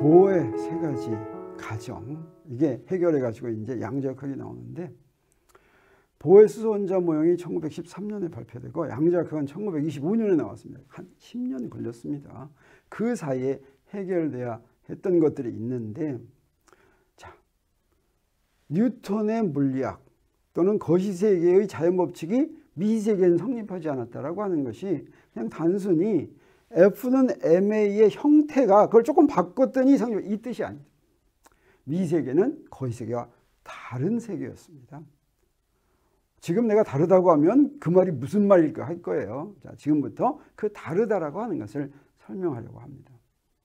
보호의 세 가지 가정, 이게 해결해 가지고 이제 양자역학이 나오는데, 보호의 수소원자 모형이 1913년에 발표되고 양자역학은 1925년에 나왔습니다. 한 10년이 걸렸습니다. 그 사이에 해결돼야 했던 것들이 있는데, 자, 뉴턴의 물리학 또는 거시세계의 자연법칙이 미세계는 성립하지 않았다라고 하는 것이 그냥 단순히 F는 MA의 형태가 그걸 조금 바꿨더니 성립, 이 뜻이 아닙니다. 미세계는 거시세계와 다른 세계였습니다. 지금 내가 다르다고 하면 그 말이 무슨 말일까 할 거예요. 자, 지금부터 그 다르다라고 하는 것을 설명하려고 합니다.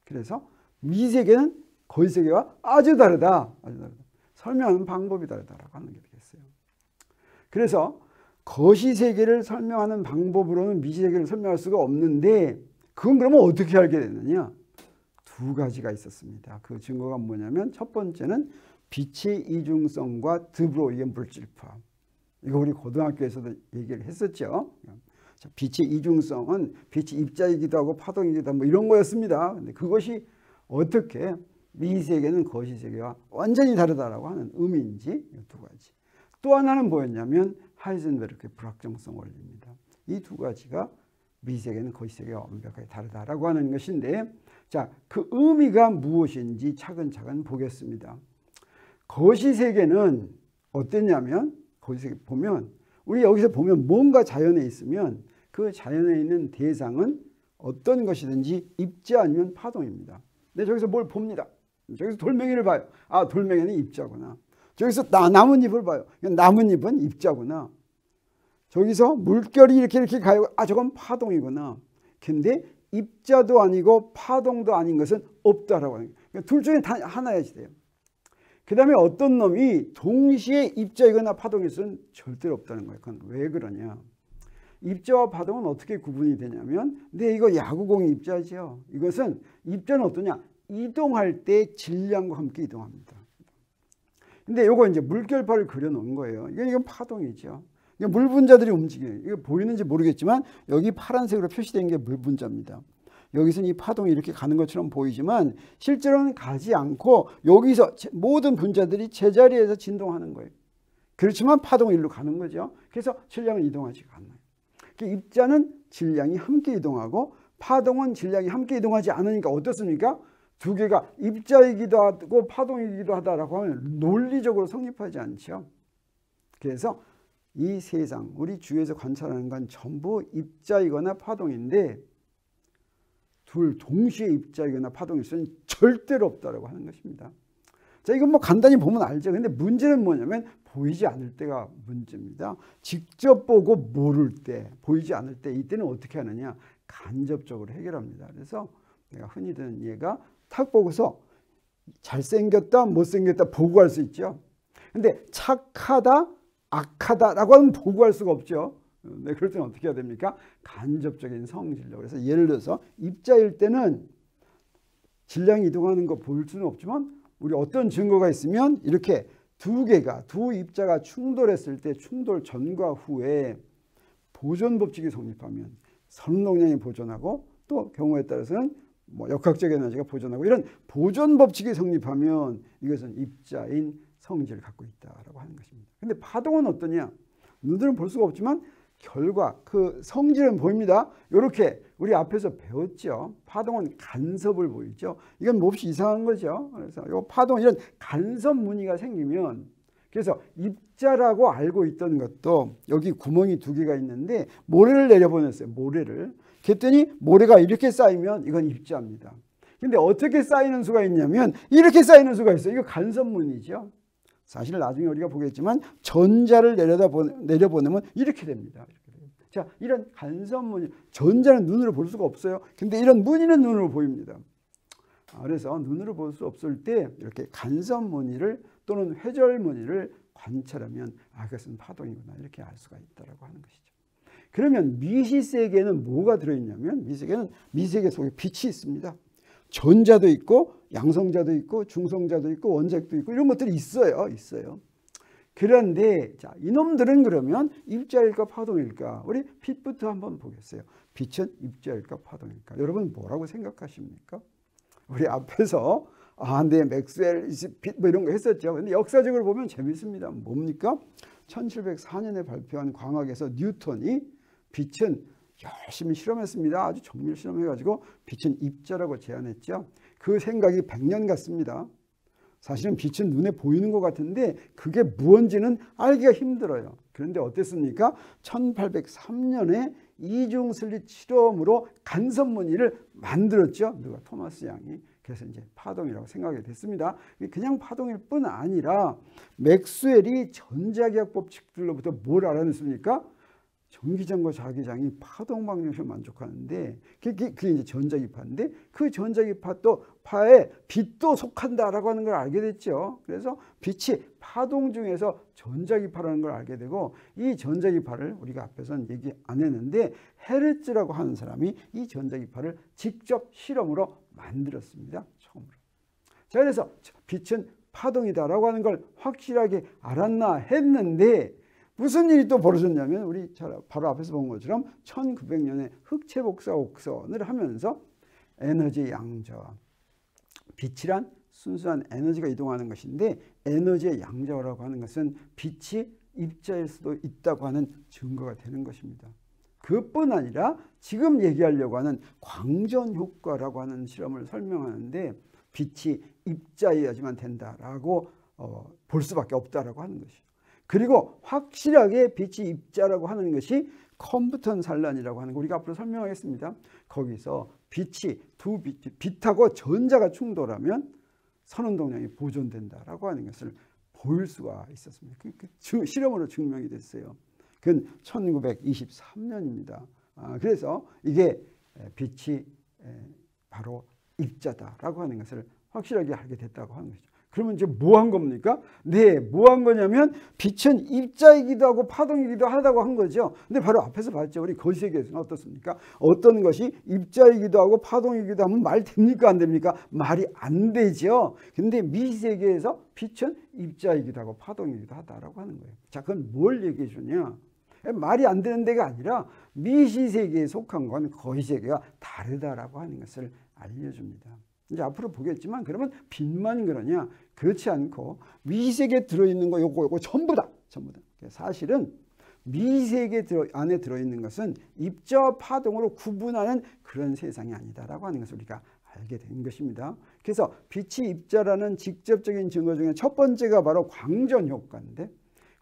그래서 미세계는 거시세계와 아주 다르다. 아주 다르다. 설명하는 방법이 다르다라고 하는 게 되겠어요. 그래서 거시세계를 설명하는 방법으로는 미세계를 설명할 수가 없는데, 그건 그러면 어떻게 알게 됐느냐? 두 가지가 있었습니다. 그 증거가 뭐냐면, 첫 번째는 빛의 이중성과 드브로이의 물질파. 이거 우리 고등학교에서도 얘기를 했었죠. 자, 빛의 이중성은 빛이 입자이기도 하고 파동이기도 하고 뭐 이런 거였습니다. 근데 그것이 어떻게 미세계는 거시세계와 완전히 다르다라고 하는 의미인지, 이 두 가지. 또 하나는 뭐였냐면 하이젠베르크의 불확정성 원리입니다. 이 두 가지가 미세계는 거시세계와 완벽하게 다르다라고 하는 것인데, 자, 그 의미가 무엇인지 차근차근 보겠습니다. 거시세계는 어땠냐면, 거시세계 보면, 우리 여기서 보면 뭔가 자연에 있으면 그 자연에 있는 대상은 어떤 것이든지 입자 아니면 파동입니다. 근데 저기서 뭘 봅니다. 저기서 돌멩이를 봐요. 아, 돌멩이는 입자구나. 저기서 나뭇잎을 봐요. 나뭇잎은 입자구나. 저기서 물결이 이렇게 가요. 아, 저건 파동이구나. 근데 입자도 아니고 파동도 아닌 것은 없다라고 하는 거예요. 둘 중에 단 하나야지 돼요. 그 다음에 어떤 놈이 동시에 입자이거나 파동일 수는 절대로 없다는 거예요. 그건 왜 그러냐. 입자와 파동은 어떻게 구분이 되냐면, 근데 이거 야구공이 입자죠. 이것은 입자는 어떠냐. 이동할 때 질량과 함께 이동합니다. 근데 요거 이제 물결파를 그려놓은 거예요. 이건 파동이죠. 물 분자들이 움직여요. 이거 보이는지 모르겠지만 여기 파란색으로 표시된 게 물 분자입니다. 여기서는 이 파동이 이렇게 가는 것처럼 보이지만 실제로는 가지 않고 여기서 모든 분자들이 제자리에서 진동하는 거예요. 그렇지만 파동은 일로 가는 거죠. 그래서 질량은 이동하지 않아요. 입자는 질량이 함께 이동하고 파동은 질량이 함께 이동하지 않으니까 어떻습니까? 두 개가 입자이기도 하고 파동이기도 하다라고 하면 논리적으로 성립하지 않죠. 그래서 이 세상, 우리 주위에서 관찰하는 건 전부 입자이거나 파동인데, 둘 동시에 입자이거나 파동일 수는 절대로 없다라고 하는 것입니다. 자, 이건 뭐 간단히 보면 알죠. 근데 문제는 뭐냐면 보이지 않을 때가 문제입니다. 직접 보고 모를 때, 보이지 않을 때, 이때는 어떻게 하느냐? 간접적으로 해결합니다. 그래서 내가 흔히 드는 예가 탁 보고서 잘생겼다, 못생겼다 보고할 수 있죠. 근데 착하다, 악하다라고 하면 보고할 수가 없죠. 네, 그럴 때는 어떻게 해야 됩니까? 간접적인 성질력. 그래서 예를 들어서 입자일 때는 질량이 이동하는 거 볼 수는 없지만, 우리 어떤 증거가 있으면 이렇게 두 입자가 충돌했을 때 충돌 전과 후에 보존 법칙이 성립하면 선동량이 보존하고, 또 경우에 따라서는 뭐 역학적 에너지가 보존하고, 이런 보존 법칙이 성립하면 이것은 입자인 성질을 갖고 있다라고 하는 것입니다. 근데 파동은 어떠냐? 눈으로는 볼 수가 없지만 결과, 그 성질은 보입니다. 이렇게 우리 앞에서 배웠죠. 파동은 간섭을 보이죠. 이건 몹시 이상한 거죠. 그래서 이 파동, 이런 간섭 무늬가 생기면, 그래서 입자라고 알고 있던 것도 여기 구멍이 두 개가 있는데 모래를 내려보냈어요. 모래를. 그랬더니 모래가 이렇게 쌓이면 이건 입자입니다. 근데 어떻게 쌓이는 수가 있냐면 이렇게 쌓이는 수가 있어요. 이거 간섭 무늬죠. 사실 나중에 우리가 보겠지만 전자를 내려보내면 이렇게 됩니다. 자, 이런 간섭 무늬, 전자는 눈으로 볼 수가 없어요. 근데 이런 무늬는 눈으로 보입니다. 그래서 눈으로 볼 수 없을 때 이렇게 간섭 무늬를 또는 회절 무늬를 관찰하면, 아, 그것은 파동이구나, 이렇게 알 수가 있다라고 하는 것이죠. 그러면 미시세계는 뭐가 들어있냐면, 미세계 속에 빛이 있습니다. 전자도 있고 양성자도 있고 중성자도 있고 원자핵도 있고 이런 것들이 있어요. 그런데 자, 이놈들은 그러면 입자일까 파동일까? 우리 빛부터 한번 보겠어요. 빛은 입자일까 파동일까? 여러분 뭐라고 생각하십니까? 우리 앞에서 네, 맥스웰 빛 뭐 이런 거 했었죠. 근데 역사적으로 보면 재밌습니다. 뭡니까? 1704년에 발표한 광학에서 뉴턴이 빛은 열심히 실험했습니다. 아주 정밀 실험해가지고 빛은 입자라고 제안했죠. 그 생각이 100년 같습니다. 사실은 빛은 눈에 보이는 것 같은데 그게 무언지는 알기가 힘들어요. 그런데 어땠습니까? 1803년에 이중슬릿 실험으로 간섭무늬를 만들었죠. 누가? 토마스 양이. 그래서 이제 파동이라고 생각이 됐습니다. 그냥 파동일 뿐 아니라 맥스웰이 전자기학 법칙들로부터 뭘 알아냈습니까? 전기장과 자기장이 파동 방정식을 만족하는데 그게 이제 전자기파인데 그 전자기파도 파에 빛도 속한다라고 하는 걸 알게 됐죠. 그래서 빛이 파동 중에서 전자기파라는 걸 알게 되고 이 전자기파를 우리가 앞에서는 얘기 안 했는데 헤르츠라고 하는 사람이 이 전자기파를 직접 실험으로 만들었습니다. 처음으로. 자, 그래서 빛은 파동이다라고 하는 걸 확실하게 알았나 했는데 무슨 일이 또 벌어졌냐면 우리 바로 앞에서 본 것처럼 1900년에 흑체 복사 옥선을 하면서 에너지 양자와 빛이란 순수한 에너지가 이동하는 것인데 에너지의 양자라고 하는 것은 빛이 입자일 수도 있다고 하는 증거가 되는 것입니다. 그뿐 아니라 지금 얘기하려고 하는 광전 효과라고 하는 실험을 설명하는데 빛이 입자여야지만 된다라고 볼 수밖에 없다라고 하는 것이죠. 그리고 확실하게 빛이 입자라고 하는 것이 컴프턴 산란이라고 하는 거 우리가 앞으로 설명하겠습니다. 거기서 빛하고 전자가 충돌하면 선운동량이 보존된다라고 하는 것을 볼 수가 있었습니다. 실험으로 증명이 됐어요. 그건 1923년입니다. 그래서 이게 빛이 바로 입자다라고 하는 것을 확실하게 알게 됐다고 하는 것이죠. 그러면 이제 뭐 한 겁니까? 네, 뭐 한 거냐면 빛은 입자이기도 하고 파동이기도 하다고 한 거죠. 근데 바로 앞에서 봤죠. 우리 거시세계에서는 어떻습니까? 어떤 것이 입자이기도 하고 파동이기도 하면 말 됩니까? 안 됩니까? 말이 안 되죠. 근데 미세계에서 빛은 입자이기도 하고 파동이기도 하다라고 하는 거예요. 자, 그건 뭘 얘기해 주냐? 말이 안 되는 데가 아니라 미시세계에 속한 건 거시세계가 다르다라고 하는 것을 알려줍니다. 이제 앞으로 보겠지만 그러면 빛만 그러냐? 그렇지 않고 미세계에 들어있는 거 요거 전부 다. 사실은 미세계 안에 들어있는 것은 입자와 파동으로 구분하는 그런 세상이 아니다라고 하는 것을 우리가 알게 된 것입니다. 그래서 빛이 입자라는 직접적인 증거 중에 첫 번째가 바로 광전 효과인데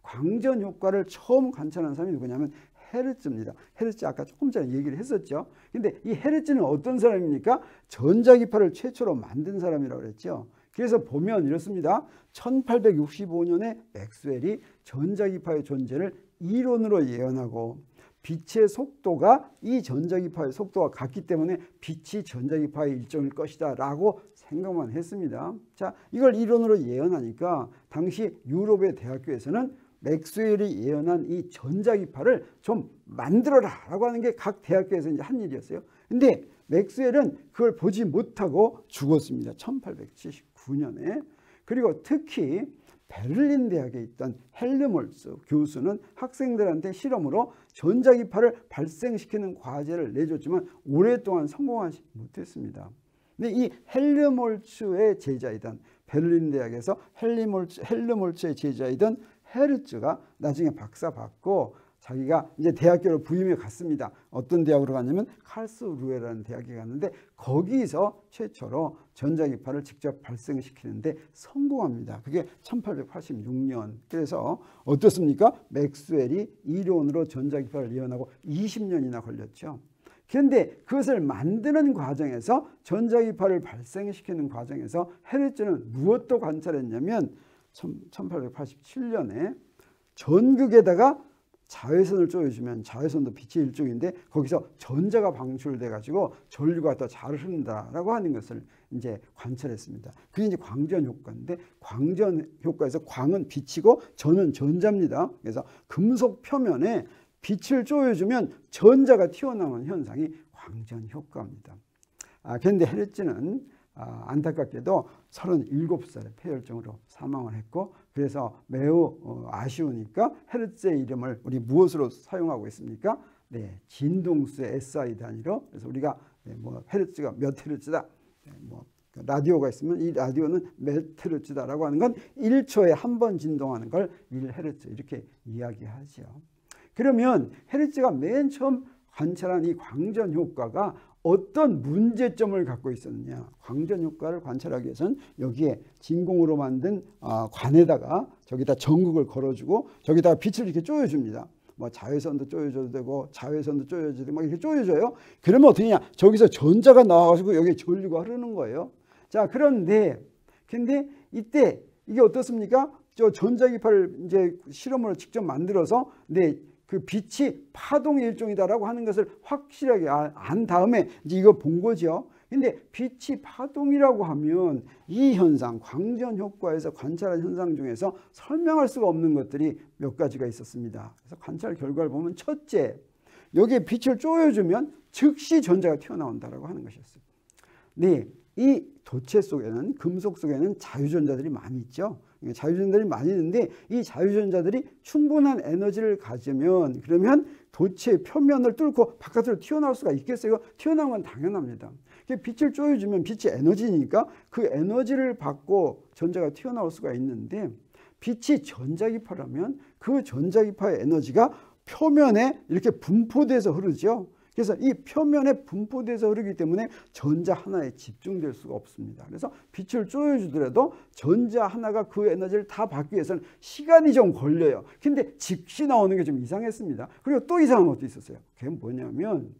광전 효과를 처음 관찰한 사람이 누구냐면 헤르츠입니다. 헤르츠 아까 조금 전에 얘기를 했었죠. 근데 이 헤르츠는 어떤 사람입니까? 전자기파를 최초로 만든 사람이라고 그랬죠. 그래서 보면 이렇습니다. 1865년에 맥스웰이 전자기파의 존재를 이론으로 예언하고 빛의 속도가 이 전자기파의 속도와 같기 때문에 빛이 전자기파의 일종일 것이다 라고 생각만 했습니다. 자, 이걸 이론으로 예언하니까 당시 유럽의 대학교에서는 맥스웰이 예언한 이 전자기파를 좀 만들어라 라고 하는 게 각 대학교에서 이제 한 일이었어요. 근데 맥스웰은 그걸 보지 못하고 죽었습니다. 1879년에. 그리고 특히 베를린 대학에 있던 헬르몰츠 교수는 학생들한테 실험으로 전자기파를 발생시키는 과제를 내줬지만 오랫동안 성공하지 못했습니다. 근데 이 헬르몰츠의 제자이던 베를린 대학에서 헬르몰츠의 제자이던 헤르츠가 나중에 박사 받고 자기가 이제 대학교로 부임해 갔습니다. 어떤 대학으로 갔냐면 칼스루헤라는 대학에 갔는데 거기서 최초로 전자기파를 직접 발생시키는데 성공합니다. 그게 1886년. 그래서 어떻습니까? 맥스웰이 이론으로 전자기파를 예언하고 20년이나 걸렸죠. 그런데 그것을 만드는 과정에서 전자기파를 발생시키는 과정에서 헤르츠는 무엇도 관찰했냐면 1887년에 전극에다가 자외선을 쪼여주면 자외선도 빛의 일종인데 거기서 전자가 방출돼 가지고 전류가 더 잘 흐른다라고 하는 것을 이제 관찰했습니다. 그게 이제 광전 효과인데 광전 효과에서 광은 빛이고 전은 전자입니다. 그래서 금속 표면에 빛을 쪼여주면 전자가 튀어나오는 현상이 광전 효과입니다. 그런데 헤르츠는 안타깝게도 37살에 폐혈증으로 사망을 했고 그래서 매우 아쉬우니까 헤르츠의 이름을 우리 무엇으로 사용하고 있습니까? 네, 진동수의 SI 단위로. 그래서 우리가 뭐 헤르츠가 몇 헤르츠다, 뭐 라디오가 있으면 이 라디오는 몇 헤르츠다라고 하는 건 1초에 한 번 진동하는 걸 1헤르츠 이렇게 이야기하죠. 그러면 헤르츠가 맨 처음 관찰한 이 광전 효과가 어떤 문제점을 갖고 있었느냐. 광전 효과를 관찰하기 위해서는 여기에 진공으로 만든 관에다가 저기다 전극을 걸어주고 저기다가 빛을 이렇게 쪼여줍니다. 뭐 자외선도 쪼여줘도 되고 자외선도 쪼여줘도 되고 막 이렇게 쪼여줘요. 그러면 어떻게 하냐. 저기서 전자가 나와가지고 여기에 전류가 흐르는 거예요. 자, 근데 이때 이게 어떻습니까? 저 전자기파를 이제 실험으로 직접 만들어서 그 빛이 파동의 일종이다라고 하는 것을 확실하게 안 다음에 이제 이거 본 거죠. 근데 빛이 파동이라고 하면 이 현상, 광전 효과에서 관찰한 현상 중에서 설명할 수가 없는 것들이 몇 가지가 있었습니다. 그래서 관찰 결과를 보면 첫째, 여기에 빛을 쪼여주면 즉시 전자가 튀어나온다라고 하는 것이었어요. 네, 이 도체 속에는, 금속 속에는 자유전자들이 많이 있죠. 자유전자들이 많이 있는데 이 자유전자들이 충분한 에너지를 가지면 그러면 도체 표면을 뚫고 바깥으로 튀어나올 수가 있겠어요? 튀어나오는 건 당연합니다. 빛을 쪼여주면 빛이 에너지니까 그 에너지를 받고 전자가 튀어나올 수가 있는데 빛이 전자기파라면 그 전자기파의 에너지가 표면에 이렇게 분포돼서 흐르죠. 그래서 이 표면에 분포돼서 흐르기 때문에 전자 하나에 집중될 수가 없습니다. 그래서 빛을 쪼여주더라도 전자 하나가 그 에너지를 다 받기 위해서는 시간이 좀 걸려요. 근데 즉시 나오는 게 좀 이상했습니다. 그리고 또 이상한 것도 있었어요. 그게 뭐냐면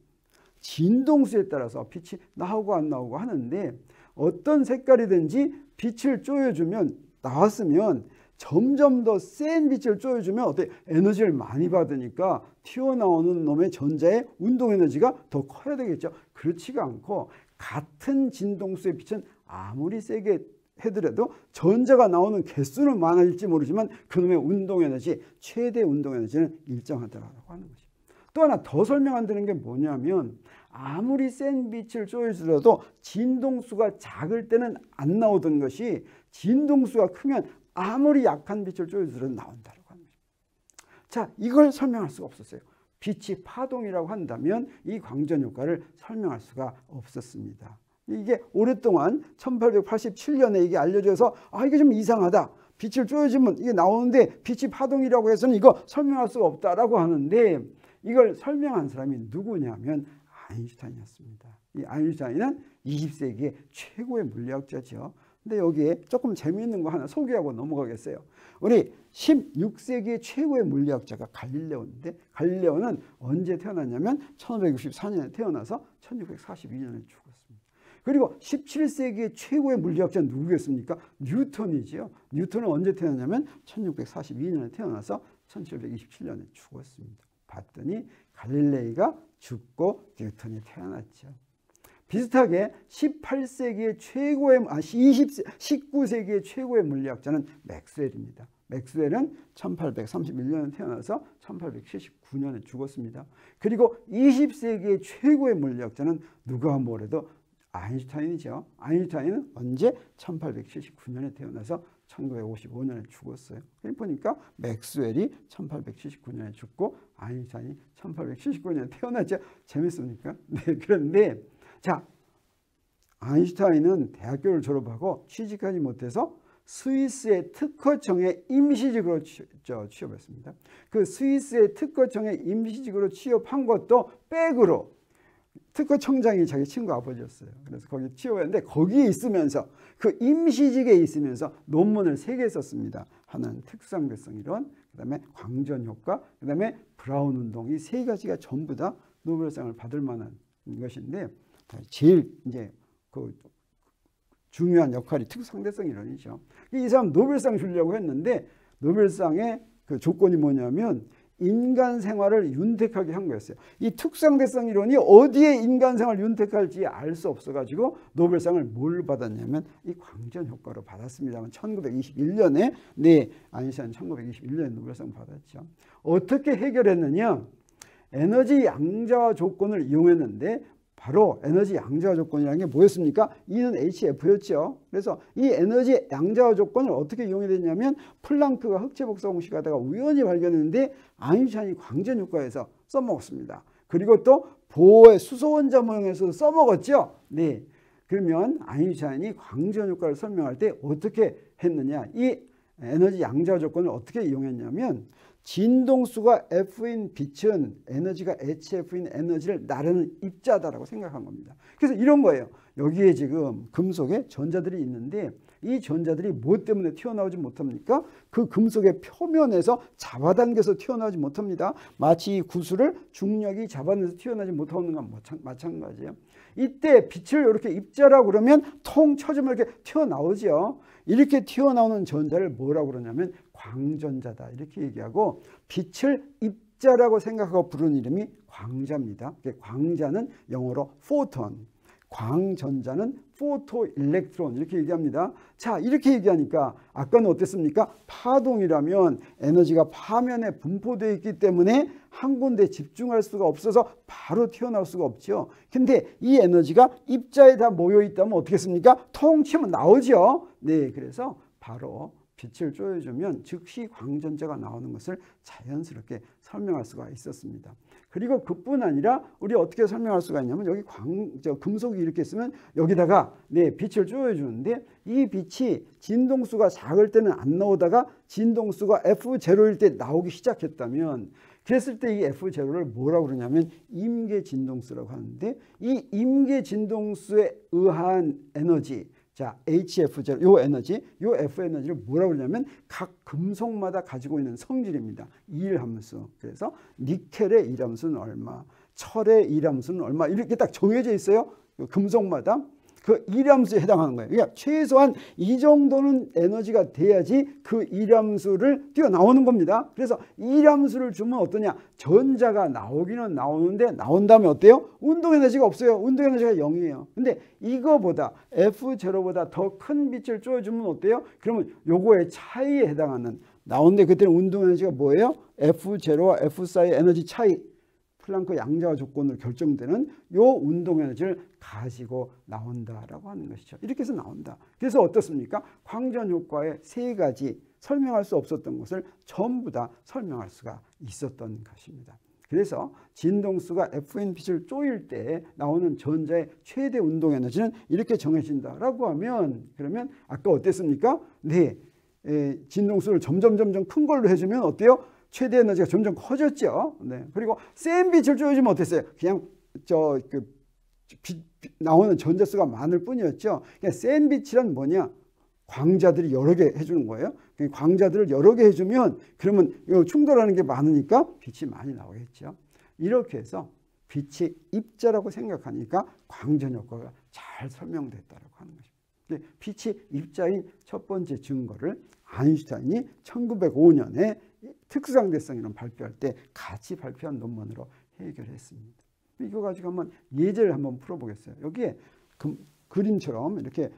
진동수에 따라서 빛이 나오고 안 나오고 하는데 어떤 색깔이든지 빛을 쪼여주면 나왔으면 점점 더 센 빛을 쪼여주면 어때? 에너지를 많이 받으니까 튀어나오는 놈의 전자의 운동 에너지가 더 커야 되겠죠. 그렇지가 않고 같은 진동수의 빛은 아무리 세게 해더라도 전자가 나오는 개수는 많아질지 모르지만 그놈의 운동 에너지, 최대 운동 에너지는 일정하다라고 하는 거죠. 또 하나 더 설명 안 되는 게 뭐냐면 아무리 센 빛을 쪼여주더라도 진동수가 작을 때는 안 나오던 것이 진동수가 크면 아무리 약한 빛을 쪼여주더라도 나온다고 하는 거죠. 자, 이걸 설명할 수가 없었어요. 빛이 파동이라고 한다면 이 광전 효과를 설명할 수가 없었습니다. 이게 오랫동안 1887년에 이게 알려져서 이게 좀 이상하다. 빛을 쪼여주면 이게 나오는데 빛이 파동이라고 해서는 이거 설명할 수가 없다라고 하는데 이걸 설명한 사람이 누구냐면 아인슈타인이었습니다. 이 아인슈타인은 20세기의 최고의 물리학자죠. 근데 여기에 조금 재미있는 거 하나 소개하고 넘어가겠어요. 우리 16세기의 최고의 물리학자가 갈릴레오인데 갈릴레오는 언제 태어났냐면 1564년에 태어나서 1642년에 죽었습니다. 그리고 17세기의 최고의 물리학자는 누구겠습니까? 뉴턴이죠. 뉴턴은 언제 태어났냐면 1642년에 태어나서 1727년에 죽었습니다. 봤더니 갈릴레이가 죽고 뉴턴이 태어났죠. 비슷하게 18세기의 최고의 19세기의 최고의 물리학자는 맥스웰입니다. 맥스웰은 1831년에 태어나서 1879년에 죽었습니다. 그리고 20세기의 최고의 물리학자는 누가 뭐래도 아인슈타인이죠. 아인슈타인은 언제? 1879년에 태어나서 1955년에 죽었어요. 보니까 맥스웰이 1879년에 죽고 아인슈타인이 1879년에 태어났죠. 재밌습니까? 네, 그런데 자, 아인슈타인은 대학교를 졸업하고 취직하지 못해서 스위스의 특허청에 임시직으로 취업했습니다. 그 스위스의 특허청에 임시직으로 취업한 것도 백으로 특허청장이 자기 친구 아버지였어요. 그래서 거기 취업했는데 거기에 있으면서 그 임시직에 있으면서 논문을 3개 썼습니다. 하나는 특수상대성 이론, 그 다음에 광전효과, 그 다음에 브라운 운동. 이 3가지가 전부 다 노벨상을 받을 만한 것인데 제일 이제 그 중요한 역할이 특수상대성 이론이죠. 이 사람 노벨상 주려고 했는데 노벨상의 그 조건이 뭐냐면 인간 생활을 윤택하게 한 거였어요. 이 특수상대성 이론이 어디에 인간 생활을 윤택할지 알 수 없어가지고 노벨상을 뭘 받았냐면 이 광전 효과로 받았습니다만 1921년에 아인슈타인 1921년에 노벨상 받았죠. 어떻게 해결했느냐? 에너지 양자화 조건을 이용했는데 바로 에너지 양자화 조건이라는 게 뭐였습니까? E는 hf였죠. 그래서 이 에너지 양자화 조건을 어떻게 이용해야 되냐면 플랑크가 흑체 복사 공식하다가 우연히 발견했는데 아인슈타인이 광전 효과에서 써먹었습니다. 그리고 또 보호의 수소 원자 모형에서도 써먹었죠. 네. 그러면 아인슈타인이 광전 효과를 설명할 때 어떻게 했느냐? 이 에너지 양자 조건을 어떻게 이용했냐면 진동수가 F인 빛은 에너지가 HF인 에너지를 나르는 입자다라고 생각한 겁니다. 그래서 이런 거예요. 여기에 지금 금속에 전자들이 있는데 이 전자들이 뭐 때문에 튀어나오지 못합니까? 그 금속의 표면에서 잡아당겨서 튀어나오지 못합니다. 마치 이 구슬을 중력이 잡아내서 튀어나오지 못하는 건 마찬가지예요. 이때 빛을 이렇게 입자라고 그러면 통 쳐주면 이렇게 튀어나오죠. 이렇게 튀어나오는 전자를 뭐라고 그러냐면 광전자다 이렇게 얘기하고, 빛을 입자라고 생각하고 부르는 이름이 광자입니다. 광자는 영어로 포톤, 광전자는 포토 일렉트론 이렇게 얘기합니다. 자, 이렇게 얘기하니까 아까는 어땠습니까? 파동이라면 에너지가 파면에 분포되어 있기 때문에 한 군데 집중할 수가 없어서 바로 튀어나올 수가 없죠. 근데 이 에너지가 입자에 다 모여 있다면 어떻게 했습니까? 통 치면 나오죠. 네, 그래서 바로 빛을 쪼여주면 즉시 광전자가 나오는 것을 자연스럽게 설명할 수가 있었습니다. 그리고 그뿐 아니라 우리 어떻게 설명할 수가 있냐면 여기 금속이 이렇게 있으면 여기다가 빛을 쪼여주는데 이 빛이 진동수가 작을 때는 안 나오다가 진동수가 F0일 때 나오기 시작했다면, 그랬을 때 이 F0를 뭐라고 그러냐면 임계 진동수라고 하는데, 이 임계 진동수에 의한 에너지, 자, HF0, 요 에너지, 요 F 에너지를 뭐라고 그러냐면 각 금속마다 가지고 있는 성질입니다. 일함수. 그래서 니켈의 일함수는 얼마, 철의 일함수는 얼마, 이렇게 딱 정해져 있어요. 금속마다. 그 일함수에 해당하는 거예요. 그러니까 최소한 이 정도는 에너지가 돼야지 그 일함수를 뛰어나오는 겁니다. 그래서 일함수를 주면 어떠냐? 전자가 나오기는 나오는데 나온 다음에 어때요? 운동 에너지가 없어요. 운동 에너지가 0이에요. 근데 이거보다 F0보다 더 큰 빛을 쪼여주면 어때요? 그러면 요거의 차이에 해당하는, 나오는데 그때는 운동 에너지가 뭐예요? F0와 F 사이의 에너지 차이, 플랑크 양자 조건으로 결정되는 요 운동 에너지를 가지고 나온다라고 하는 것이죠. 이렇게 해서 나온다. 그래서 어떻습니까? 광전 효과의 세 가지 설명할 수 없었던 것을 전부 다 설명할 수가 있었던 것입니다. 그래서 진동수가 F인 빛을 쪼일 때 나오는 전자의 최대 운동 에너지는 이렇게 정해진다라고 하면, 그러면 아까 어땠습니까? 네, 진동수를 점점 큰 걸로 해주면 어때요? 최대 에너지가 점점 커졌죠. 네. 그리고 센 빛을 쪼여주면 어땠어요? 그냥 나오는 전자수가 많을 뿐이었죠. 그냥 센 빛이란 뭐냐? 광자들이 여러 개 해주는 거예요. 광자들을 여러 개 해주면 그러면 충돌하는 게 많으니까 빛이 많이 나오겠죠. 이렇게 해서 빛이 입자라고 생각하니까 광전 효과가 잘 설명됐다고 하는 것입니다. 빛이 입자인 첫 번째 증거를 아인슈타인이 1905년에 특수상대성이론 발표할 때 같이 발표한 논문으로 해결했습니다. 이거 가지고 한번 예제를 한번 풀어보겠어요. 여기에 그림처럼 이렇게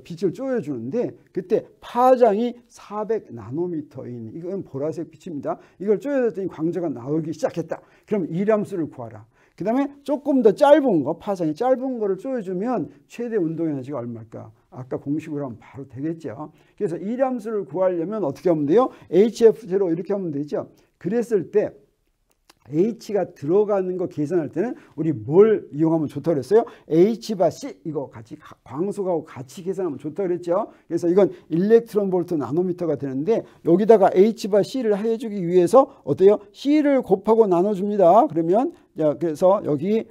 빛을 쪼여주는데 그때 파장이 400나노미터인, 이건 보라색 빛입니다. 이걸 쪼여줬더니 광자가 나오기 시작했다. 그럼 일함수를 구하라. 그 다음에 조금 더 짧은 거, 파장이 짧은 거를 쪼여주면 최대 운동 에너지가 얼마일까? 아까 공식으로 하면 바로 되겠죠. 그래서 일함수를 구하려면 어떻게 하면 돼요? HF0 이렇게 하면 되죠. 그랬을 때 H가 들어가는 거 계산할 때는 우리 뭘 이용하면 좋다고 그랬어요? H바 C, 이거 같이 광속하고 같이 계산하면 좋다고 그랬죠. 그래서 이건 일렉트론 볼트 나노미터가 되는데 여기다가 H바 C를 해주기 위해서 어때요? C를 곱하고 나눠줍니다. 그러면 그래서 여기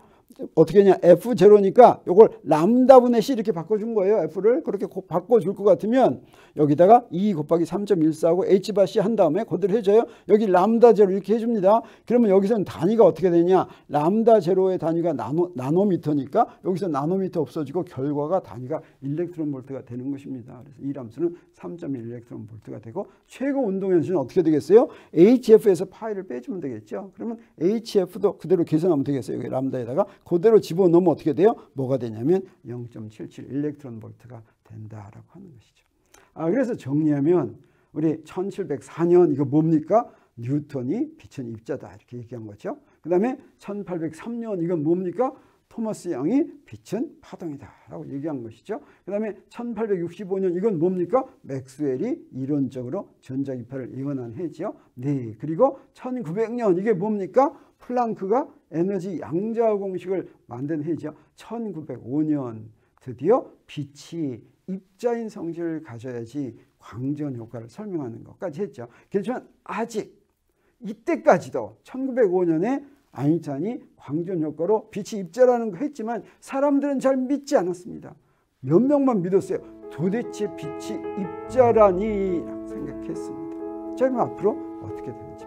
어떻게 하냐? F0니까 이걸 람다분의 C 이렇게 바꿔준 거예요. F를 그렇게 바꿔줄 것 같으면 여기다가 2 곱하기 3.14하고 H바 C 한 다음에 그대로 해줘요. 여기 람다 제로 이렇게 해줍니다. 그러면 여기서는 단위가 어떻게 되냐? 람다 제로의 단위가 나노미터니까 여기서 나노미터 없어지고 결과가 단위가 일렉트론 볼트가 되는 것입니다. 그래서 이 함수는 3.1 일렉트론 볼트가 되고 최고 운동 에너지는 어떻게 되겠어요? HF에서 파이를 빼주면 되겠죠. 그러면 HF도 그대로 계산하면 되겠어요. 여기 람다에다가 그대로 집어넣으면 어떻게 돼요? 뭐가 되냐면 0.77 일렉트론 볼트가 된다라고 하는 것이죠. 그래서 정리하면 우리 1704년 이거 뭡니까? 뉴턴이 빛은 입자다 이렇게 얘기한 거죠. 그 다음에 1803년 이건 뭡니까? 토마스 양이 빛은 파동이다 라고 얘기한 것이죠. 그 다음에 1865년 이건 뭡니까? 맥스웰이 이론적으로 전자기파를 이원한 해죠. 네, 그리고 1900년 이게 뭡니까? 플랑크가 에너지 양자 공식을 만든 해죠. 1905년 드디어 빛이 입자인 성질을 가져야지 광전 효과를 설명하는 것까지 했죠. 그렇지만 아직 이때까지도 1905년에 아인슈타인이 광전 효과로 빛이 입자라는 거 했지만 사람들은 잘 믿지 않았습니다. 몇 명만 믿었어요. 도대체 빛이 입자라니 라고 생각했습니다. 자, 그럼 앞으로 어떻게 되는지